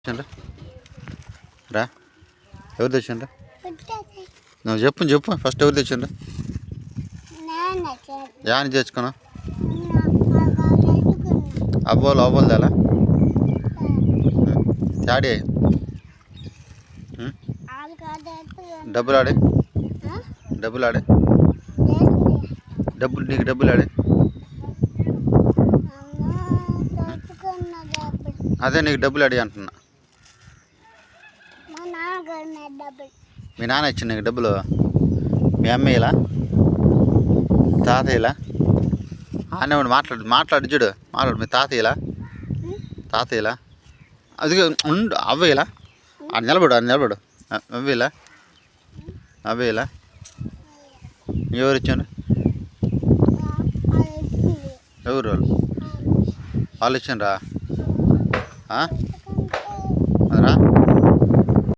రా ఎవరు తెచ్చిండ్రా నువ్వు చెప్పు ఫస్ట్ ఎవరు తెచ్చిండ్రా యాని తెచ్చుకున్నా అవ్వలు తేలా తాడే డబ్బులు ఆడే నీకు డబ్బులు ఆడే అదే నీకు డబ్బులు ఆడి అంటున్నా మీ నాన్న ఇచ్చింది నీకు డబ్బులు మీ అమ్మయ్యలా తాతయ్యలా ఆనే మాట్లాడు చూడు మీ తాతయ్యలా అది ఉండు అవ్వయ్యలా అది నిలబడు అవ్వయ్యలా ఎవరు ఇచ్చాను ఎవరు వాళ్ళు ఇచ్చాను రా